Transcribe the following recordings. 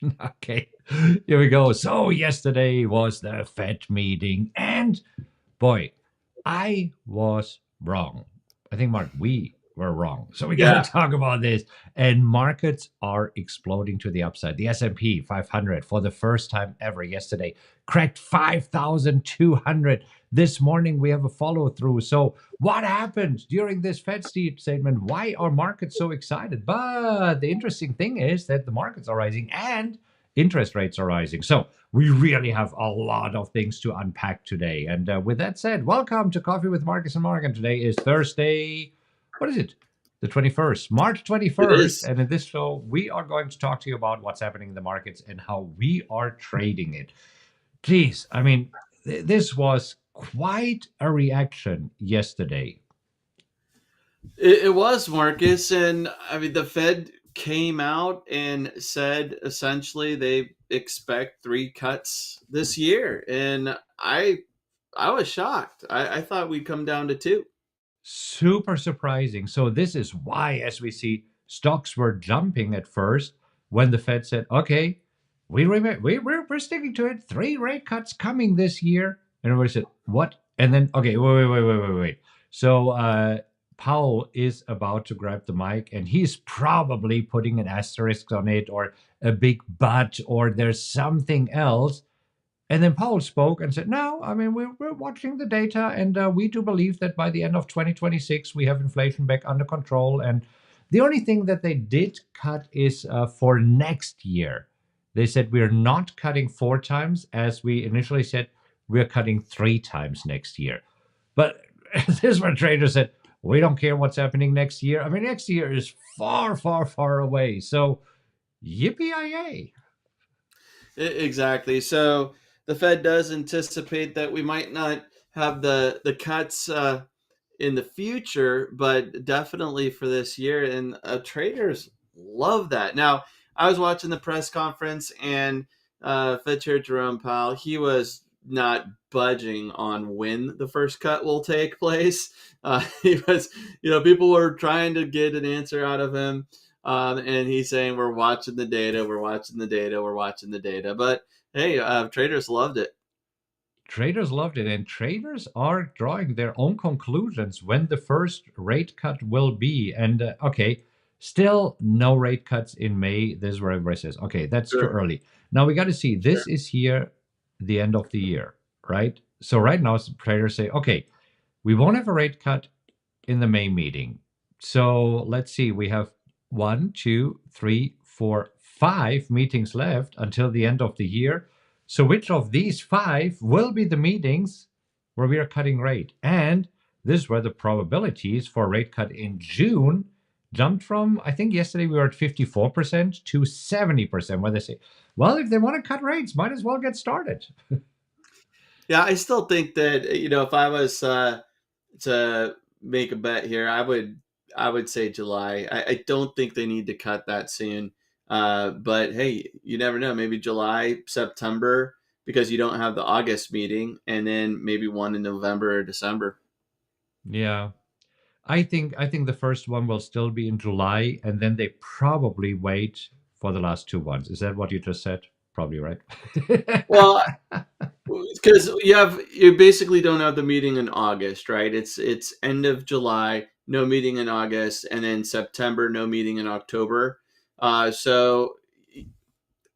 Okay, here we go. So yesterday was the Fed meeting, and boy, I was wrong. I think, Mark, we were wrong. So we got to Yeah. talk about this. And markets are exploding to the upside. The S&P 500 for the first time ever yesterday cracked 5,200. This morning we have a follow through. So what happened during this Fed statement? Why are markets so excited? But the interesting thing is that the markets are rising and interest rates are rising. So we really have a lot of things to unpack today. And with that said, welcome to Coffee with Marcus and Morgan. Today is Thursday. What is it? The 21st, March It 21st. is. And in this show, we are going to talk to you about what's happening in the markets and how we are trading it. Geez, I mean, this was quite a reaction yesterday. It was, Marcus. And I mean, the Fed came out and said essentially they expect three cuts this year. And I was shocked. I thought we'd come down to two. Super surprising. So this is why, as we see, stocks were jumping at first when the Fed said, "Okay, we're sticking to it. Three rate cuts coming this year." And everybody said, "What?" And then, okay, wait. So Powell is about to grab the mic, and he's probably putting an asterisk on it, or a big but, or there's something else. And then Powell spoke and said, "No, I mean, we're watching the data, and we do believe that by the end of 2026, we have inflation back under control. And the only thing that they did cut is for next year. They said we're not cutting four times, as we initially said, we're cutting three times next year." But this is where traders said, "We don't care what's happening next year. I mean, next year is far, far, far away. So, yippee-yi-yay." Exactly. So the Fed does anticipate that we might not have the cuts in the future, but definitely for this year. And traders love that. Now, I was watching the press conference, and Fed Chair Jerome Powell, he was not budging on when the first cut will take place. He was, people were trying to get an answer out of him. And he's saying, we're watching the data, we're watching the data, we're watching the data. But hey, traders loved it. Traders loved it, and traders are drawing their own conclusions when the first rate cut will be. And okay, still no rate cuts in May. This is where everybody says, okay, that's too Sure. early. Now we got to see, Sure. this is here, the end of the year, right? So right now, traders say, okay, we won't have a rate cut in the May meeting. So let's see, we have 5 meetings left until the end of the year. So which of these five will be the meetings where we are cutting rate? And this is where the probabilities for rate cut in June jumped from, I think yesterday we were at 54% to 70%, where they say, well, if they want to cut rates, might as well get started. Yeah, I still think that if I was to make a bet here, I would say July. I don't think they need to cut that soon. But hey, you never know. Maybe July, September, because you don't have the August meeting, and then maybe one in November or December. Yeah. I think the first one will still be in July, and then they probably wait for the last two ones. Is that what you just said? Probably right. Well, because you basically don't have the meeting in August, right? It's end of July, no meeting in August, and then September, no meeting in October. So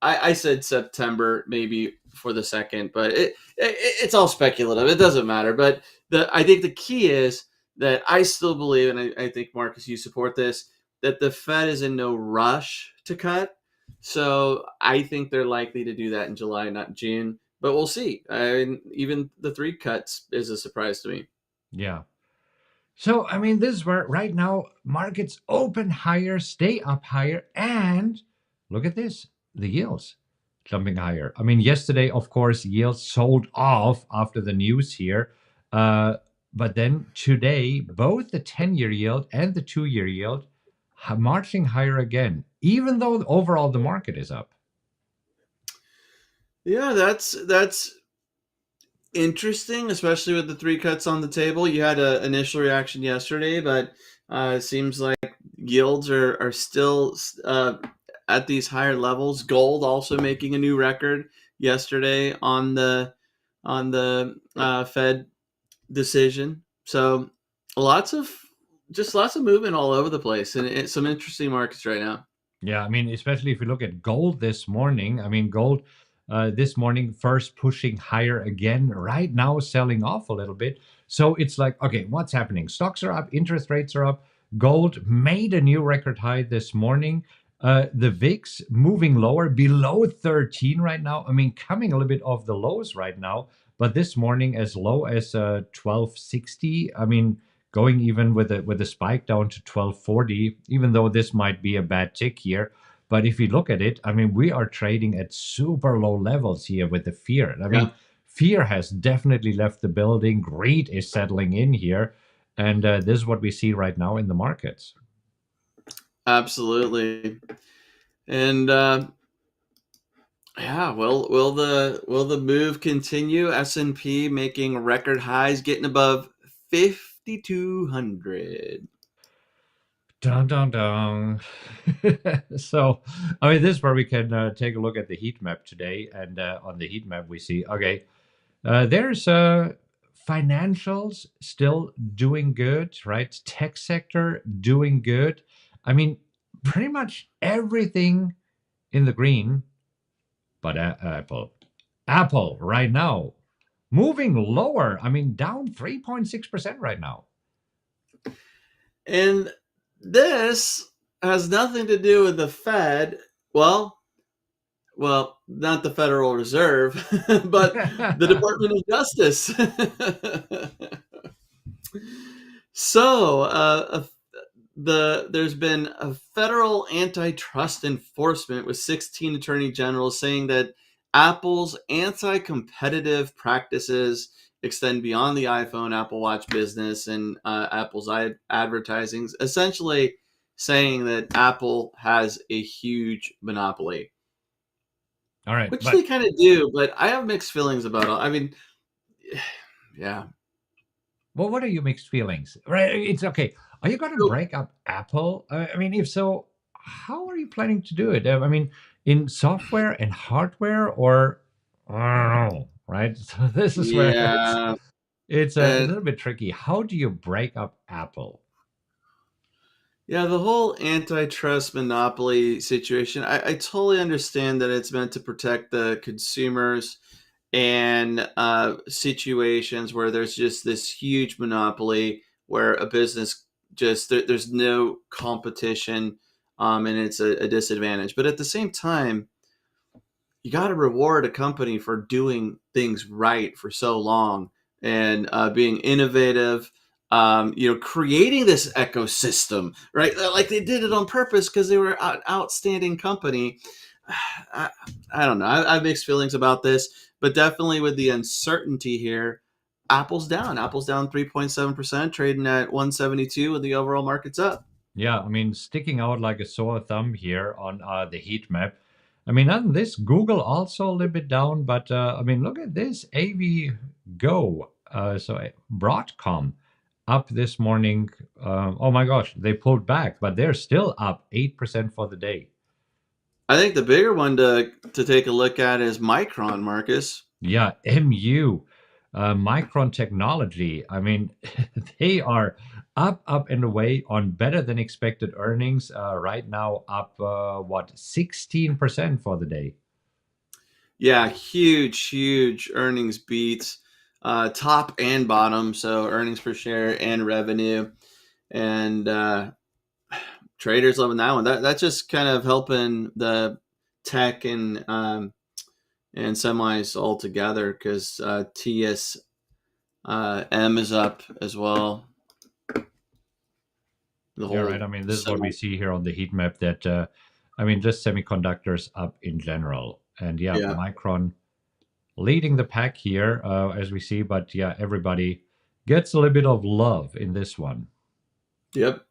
I said September maybe for the second, but it's all speculative. It doesn't matter. But I think the key is that I still believe, and I think Marcus, you support this, that the Fed is in no rush to cut. So I think they're likely to do that in July, not June. But we'll see. Even the three cuts is a surprise to me. Yeah. So, I mean, this is where right now markets open higher, stay up higher, and look at this, the yields jumping higher. I mean, yesterday, of course, yields sold off after the news here. But then today, both the 10-year yield and the 2-year yield marching higher again, even though overall the market is up. Yeah, that's interesting, especially with the three cuts on the table. You had an initial reaction yesterday, but it seems like yields are still at these higher levels. Gold also making a new record yesterday on the Fed decision. So lots of movement all over the place, and it's some interesting markets right now. Yeah, I mean, especially if you look at gold this morning. I mean, gold this morning first pushing higher again, right now selling off a little bit. So it's like, okay, what's happening? Stocks are up, interest rates are up. Gold made a new record high this morning. The VIX moving lower, below 13 right now. I mean, coming a little bit off the lows right now, but this morning as low as 1260. I mean, going even with a spike down to 1240, even though this might be a bad tick here. But if you look at it, I mean, we are trading at super low levels here with the fear. I Yeah, mean, fear has definitely left the building. Greed is settling in here. And this is what we see right now in the markets. absolutely. And yeah, will the move continue? S&P making record highs, getting above 5,200. Dun dun dun. So, I mean, this is where we can take a look at the heat map today. And on the heat map, we see, okay, there's financials still doing good, right? Tech sector doing good. I mean, pretty much everything in the green, but Apple. Apple right now moving lower. I mean, down 3.6% right now. And this has nothing to do with the Fed. Well, not the Federal Reserve, but the Department of Justice. So, there's been a federal antitrust enforcement with 16 attorney generals saying that Apple's anti-competitive practices extend beyond the iPhone, Apple Watch business, and Apple's advertising, essentially saying that Apple has a huge monopoly, All right, which they but kind of do. But I have mixed feelings about it. I mean, yeah. well, what are your mixed feelings? Right, it's okay. Are you going to So, break up Apple? I mean, if so, how are you planning to do it? I mean, in software and hardware, or I don't know, right? So this is where yeah, it's a and little bit tricky. How do you break up Apple? yeah, the whole antitrust monopoly situation, I totally understand that it's meant to protect the consumers and situations where there's just this huge monopoly where a business there's no competition, and it's a disadvantage. But at the same time, you got to reward a company for doing things right for so long and being innovative, creating this ecosystem, right? Like they did it on purpose because they were an outstanding company. I, I don't know. I have mixed feelings about this, but definitely with the uncertainty here, Apple's down. Apple's down 3.7%, trading at 172, and the overall market's up. Yeah, I mean, sticking out like a sore thumb here on the heat map. I mean, on this, Google also a little bit down, but I mean, look at this AV Go. Broadcom up this morning. Oh my gosh, they pulled back, but they're still up 8% for the day. I think the bigger one to take a look at is Micron, Marcus. Yeah, MU, Micron Technology. I mean, they are up and away on better than expected earnings. Right now, up what 16% for the day. Yeah, huge earnings beats, top and bottom. So earnings per share and revenue, and traders loving that one. That's just kind of helping the tech and semis all together because TSM is up as well. The Yeah, right. whole I mean, this is what semi. we see here on the heat map. That I mean, just semiconductors up in general, and yeah, Yeah. Micron leading the pack here as we see. But yeah, everybody gets a little bit of love in this one. Yep.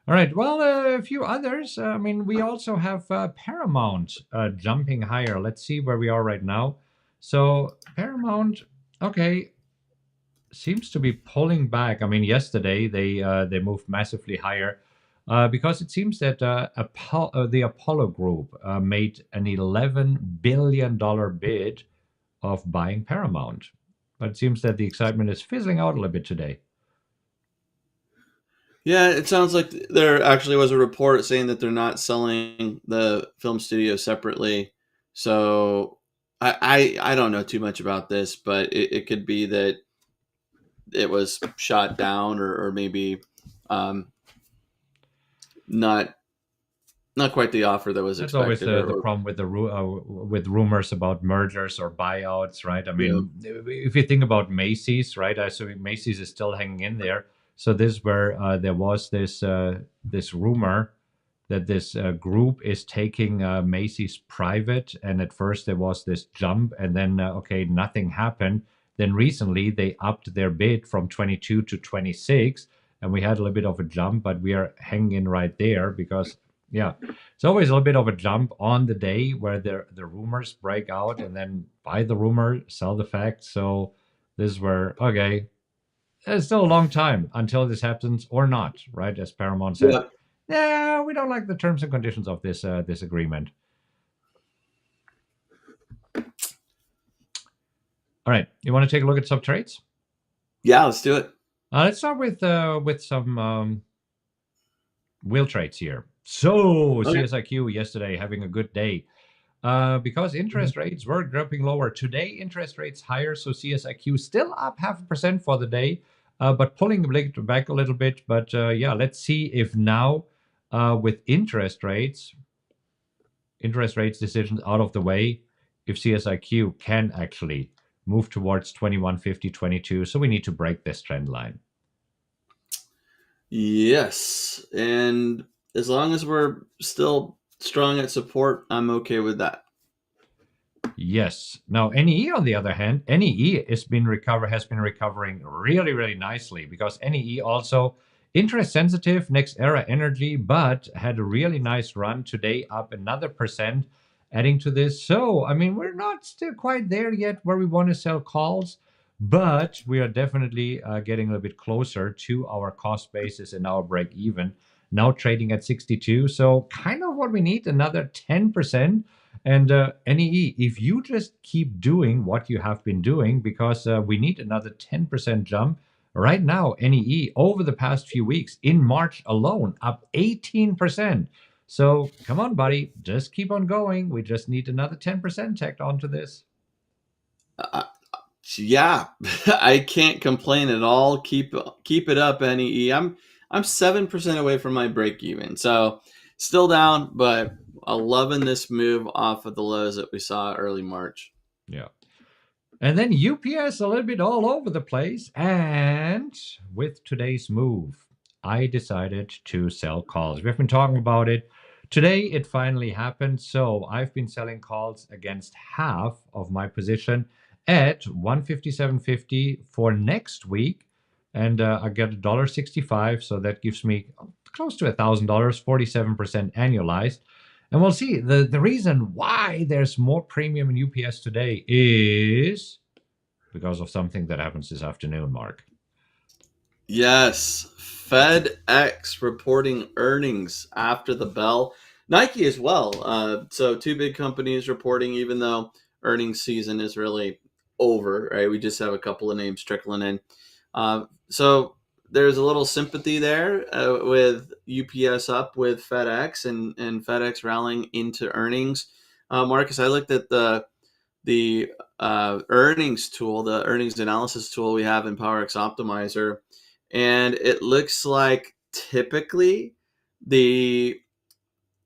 All right. Well, a few others. I mean, we also have Paramount jumping higher. Let's see where we are right now. So Paramount, okay, seems to be pulling back. I mean, yesterday they moved massively higher. because it seems that the Apollo Group made an $11 billion bid of buying Paramount. But it seems that the excitement is fizzling out a little bit today. Yeah, it sounds like there actually was a report saying that they're not selling the film studio separately. So I don't know too much about this, but it could be that it was shot down, or maybe um, not not quite the offer that was That's always expected. the problem with with rumors about mergers or buyouts, right? I Yeah. mean, if you think about Macy's, right? I assume Macy's is still hanging in there. So this where there was this rumor that this group is taking Macy's private, and at first there was this jump, and then okay, nothing happened. Then recently they upped their bid from 22 to 26, and we had a little bit of a jump, but we are hanging in right there because yeah, it's always a little bit of a jump on the day where the rumors break out, and then buy the rumor, sell the fact. So this is where okay, it's still a long time until this happens or not, right? As Paramount said, Yeah. yeah, we don't like the terms and conditions of this agreement. All right, you want to take a look at some trades? Yeah, let's do it. Let's start with some wheel trades here. So Okay. CSIQ yesterday having a good day. Because interest rates were dropping lower. Today, interest rates higher, so CSIQ still up 0.5% for the day, but pulling back a little bit. But yeah, let's see if now with interest rates decisions out of the way, if CSIQ can actually move towards 21.50, 22. So we need to break this trend line. Yes, and as long as we're still strong at support, I'm okay with that. Yes. Now, NEE, on the other hand, NEE has been recovering really, really nicely because NEE also interest sensitive, next era energy, but had a really nice run today, up another percent, adding to this. So, I mean, we're not still quite there yet where we want to sell calls, but we are definitely getting a little bit closer to our cost basis and our break even. Now trading at 62. So, kind of what we need, another 10%. And NEE, if you just keep doing what you have been doing, because we need another 10% jump. Right now, NEE over the past few weeks, in March alone, up 18%. So come on, buddy, just keep on going. We just need another 10% tacked onto this. Uh, yeah, I can't complain at all. Keep it up, NEE. I'm 7% away from my break even, so still down, but I'm loving this move off of the lows that we saw early March. Yeah. And then UPS a little bit all over the place. And with today's move, I decided to sell calls. We've been talking about it. Today, it finally happened. So I've been selling calls against half of my position at 157.50 for next week. And I get $1.65. So that gives me close to $1,000, 47% annualized. And we'll see. The reason why there's more premium in UPS today is because of something that happens this afternoon, Mark. Yes, FedEx reporting earnings after the bell. Nike as well. So two big companies reporting, even though earnings season is really over, right? We just have a couple of names trickling in. So there's a little sympathy there with UPS up with FedEx, and FedEx rallying into earnings. Marcus, I looked at the earnings tool, the earnings analysis tool we have in PowerX Optimizer, and it looks like typically the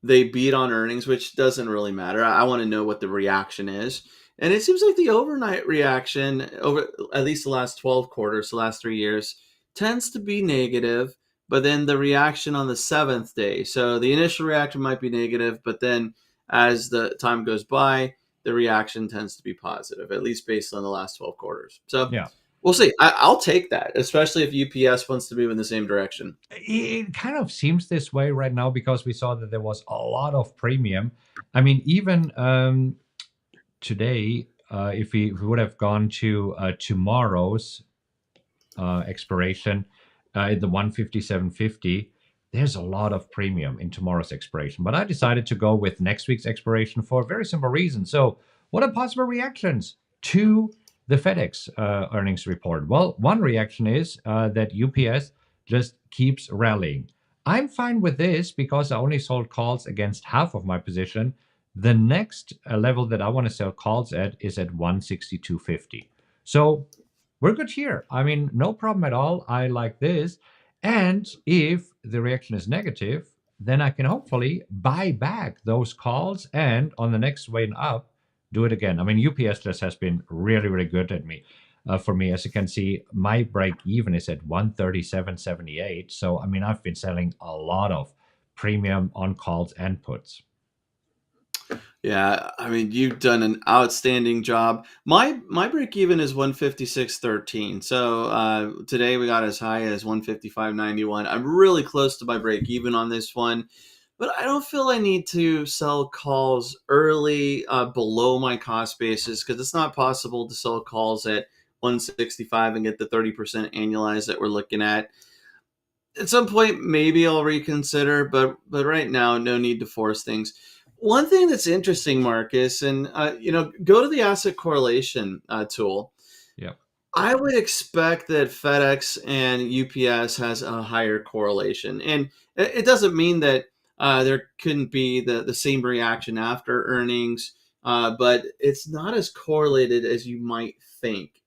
they beat on earnings, which doesn't really matter. I want to know what the reaction is. And it seems like the overnight reaction over at least the last 12 quarters, the last 3 years, tends to be negative, but then the reaction on the seventh day. So the initial reaction might be negative, but then as the time goes by, the reaction tends to be positive, at least based on the last 12 quarters. So Yeah. we'll see. I'll take that, especially if UPS wants to move in the same direction. It kind of seems this way right now because we saw that there was a lot of premium. I mean, even today, if we would have gone to tomorrow's expiration at the 157.50, there's a lot of premium in tomorrow's expiration. But I decided to go with next week's expiration for a very simple reason. So, what are possible reactions to the FedEx earnings report? Well, one reaction is that UPS just keeps rallying. I'm fine with this because I only sold calls against half of my position. The next level that I want to sell calls at is at 162.50. So we're good here. I mean, no problem at all. I like this. And if the reaction is negative, then I can hopefully buy back those calls and on the next way up, do it again. I mean, UPS just has been really, really good at me. For me, as you can see, my break even is at 137.78. So, I mean, I've been selling a lot of premium on calls and puts. Yeah, I mean, you've done an outstanding job. My break even is 156.13. So today we got as high as 155.91. I'm really close to my break even on this one, but I don't feel I need to sell calls early below my cost basis because it's not possible to sell calls at 165 and get the 30% annualized that we're looking at. At some point, maybe I'll reconsider, but right now, no need to force things. One thing that's interesting, Marcus, and go to the asset correlation tool. Yeah. I would expect that FedEx and UPS has a higher correlation, and it doesn't mean that there couldn't be the same reaction after earnings, but it's not as correlated as you might think.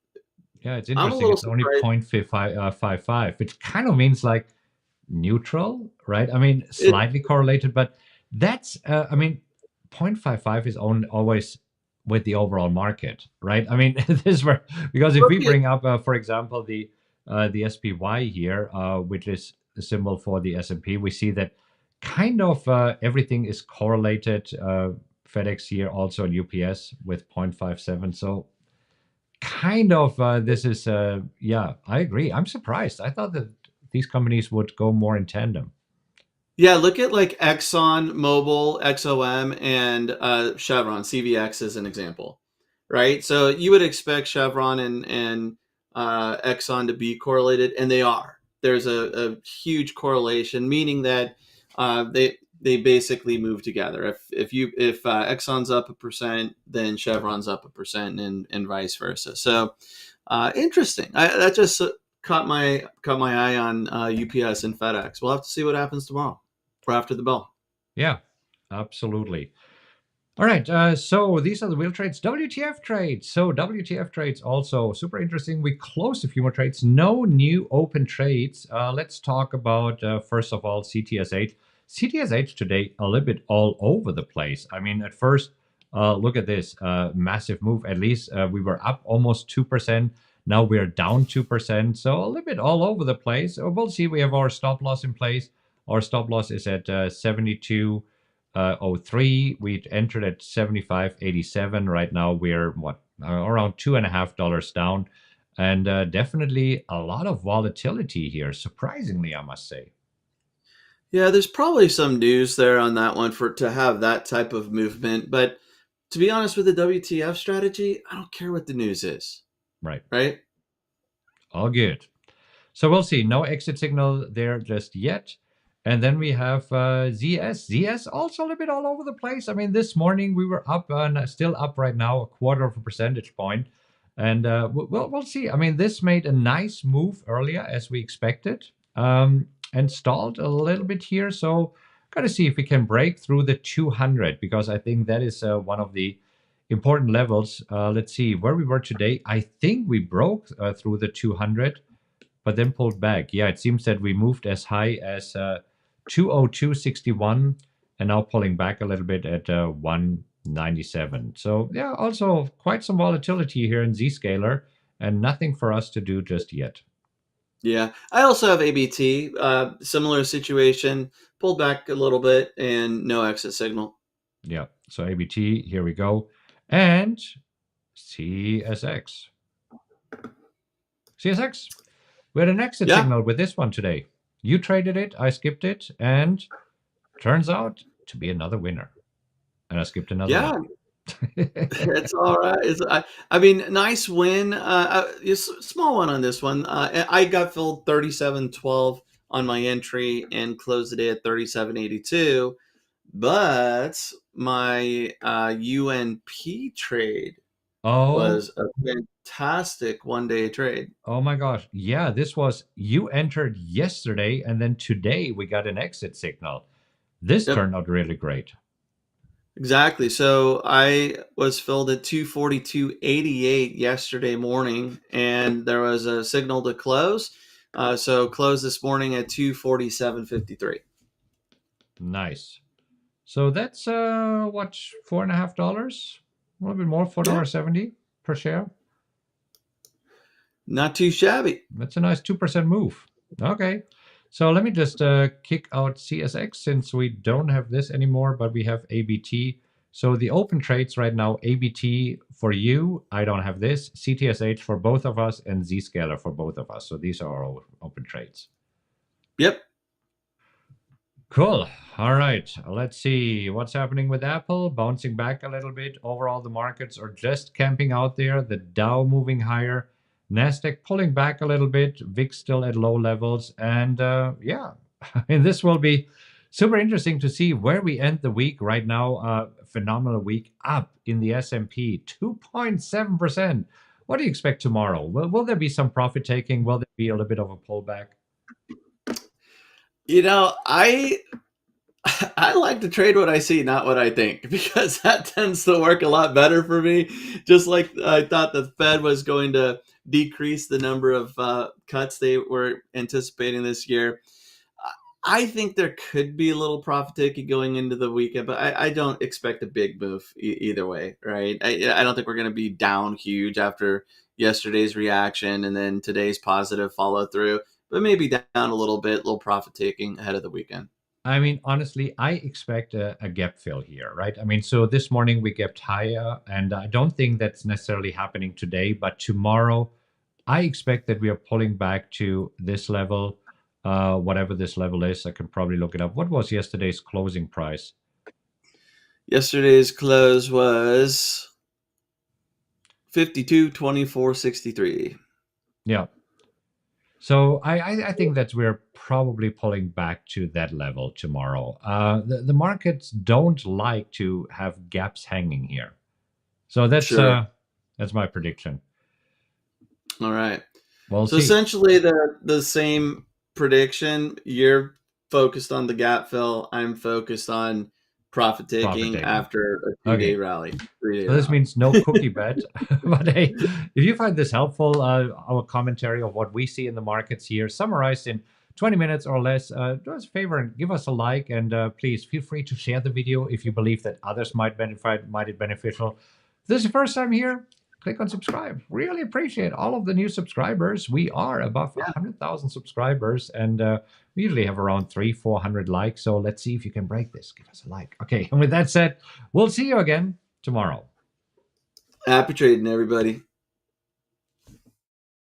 Yeah, it's I'm a interesting. little It's only surprised. 0.55, which kind of means like neutral, right? I mean, It, slightly correlated, but that's, I mean, 0.55 is always with the overall market, right? I mean, this is where, because if we bring up, for example, the SPY here, which is the symbol for the S&P, we see that kind of everything is correlated. FedEx here also and UPS with 0.57. So kind of this is yeah, I agree. I'm surprised. I thought that these companies would go more in tandem. Yeah, look at like Exxon Mobil, XOM, and Chevron, CVX as an example, right? So you would expect Chevron and Exxon to be correlated, and they are. There's a huge correlation, meaning that they basically move together. If Exxon's up 1%, then Chevron's up 1%, and vice versa. So interesting. That just caught my eye on UPS and FedEx. We'll have to see what happens tomorrow or after the bell. Yeah, absolutely. All right, so these are the wheel trades, WTF trades. So WTF trades also super interesting. We closed a few more trades, no new open trades. Let's talk about first of all CTSH. CTSH today a little bit all over the place. I mean, at first, look at this massive move. At least we were up almost 2%. Now we're down 2%. So a little bit all over the place. We'll see. We have our stop loss in place. Our stop loss is at 72.03. We entered at 75.87. Right now we're around $2.50 down, and definitely a lot of volatility here. Surprisingly, I must say. Yeah, there's probably some news there on that one for to have that type of movement. But to be honest with the WTF strategy, I don't care what the news is, Right. right? All good. So we'll see. No exit signal there just yet. And then we have ZS. ZS also a little bit all over the place. I mean, this morning we were up and still up right now, a quarter of a percentage point. And we'll see. I mean, this made a nice move earlier as we expected, and stalled a little bit here. So got to see if we can break through the 200 because I think that is one of the important levels. Let's see where we were today. I think we broke through the 200 but then pulled back. Yeah, it seems that we moved as high as 202.61 and now pulling back a little bit at 197. So yeah, also quite some volatility here in Zscaler and nothing for us to do just yet. Yeah, I also have ABT, similar situation, pulled back a little bit and no exit signal. Yeah, so ABT, here we go. And CSX. CSX, we had an exit Yeah, signal with this one today. You traded it, I skipped it, and turns out to be another winner. And I skipped another yeah, one. it's all right. I mean, nice win. Small one on this one. I got filled 37.12. on my entry and closed the day at 37.82. But my UNP trade Oh, was a fantastic 1 day trade. oh my gosh. Yeah, you entered yesterday, and then today we got an exit signal. This Yep, turned out really great. exactly. So I was filled at 242.88 yesterday morning, and there was a signal to close. So closed this morning at 247.53. Nice. So that's what, $4.50? A little bit more, Yeah, $4.70 per share. not too shabby. That's a nice 2% move. Okay. So let me just kick out CSX since we don't have this anymore, but we have ABT. So the open trades right now, ABT for you, I don't have this, CTSH for both of us, and Zscaler for both of us. So these are all open trades. Yep. Cool. All right. Let's see what's happening with Apple. Bouncing back a little bit. Overall, the markets are just camping out there. The Dow moving higher. Nasdaq pulling back a little bit. VIX still at low levels. And yeah, I mean, this will be super interesting to see where we end the week. Right now, phenomenal week up in the S&P, 2.7%. What do you expect tomorrow? Will there be some profit taking? Will there be a little bit of a pullback? You know, I like to trade what I see, not what I think, because that tends to work a lot better for me. Just like I thought the Fed was going to decrease the number of cuts they were anticipating this year. I think there could be a little profit taking going into the weekend, but I don't expect a big move either way, right? I don't think we're going to be down huge after yesterday's reaction and then today's positive follow through, but maybe down a little bit, little profit taking ahead of the weekend. I mean, honestly, I expect a gap fill here, right? I mean, so this morning we gapped higher, and I don't think that's necessarily happening today, but tomorrow I expect that we are pulling back to this level, whatever this level is. I can probably look it up. What was yesterday's closing price? Yesterday's close was 52.24.63. Yeah. So I think that we're probably pulling back to that level tomorrow. The markets don't like to have gaps hanging here. So Sure. that's my prediction. All right. We'll So see. essentially the same prediction. You're focused on the gap fill. I'm focused on profit Profit taking taking. after a 2 day Okay. rally, 3 day So this rally. means no cookie bet. But hey, if you find this helpful, our commentary of what we see in the markets here, summarized in 20 minutes or less, do us a favor and give us a like. And please feel free to share the video if you believe that others might benefit, might it beneficial. If this is your first time here, click on subscribe. Really appreciate all of the new subscribers. We are above Yeah. 100,000 subscribers, and we usually have around 400 likes. So let's see if you can break this. Give us a like. Okay, and with that said, we'll see you again tomorrow. Happy trading, everybody.